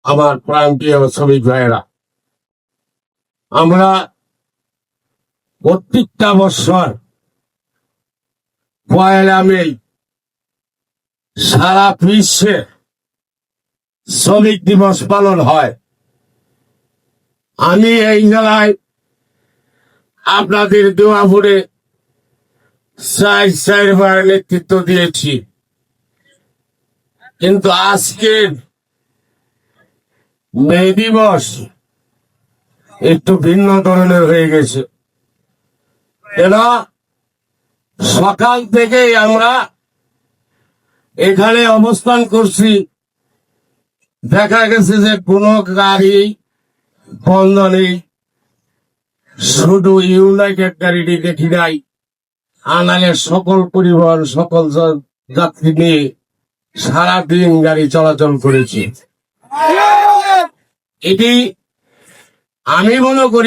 আমার প্রান্তীয় শ্রমিক ভাইয়েরা, আমরা প্রত্যেকটা বছর 1 মে সারা বিশ্বে শ্রমিক দিবস পালন হয়। আমি এই জেলায় আপনাদের দোয়াপুরে 4বার নেতৃত্ব দিয়েছি, কিন্তু আজকের মে দিবস একটু ভিন্ন ধরনের হয়ে গেছে। এরা সকাল থেকেই আমরা এখানে অবস্থান করছি, দেখা গেছে যে কোনো গাড়ি বন্ধ নেই, শুধু ইউনাইটেড গাড়িটি দেখি নাই, আনালে সকল পরিবহন সকল যাত্রী নিয়ে সারাদিন গাড়ি চলাচল করেছে। এটি আমি মনে করি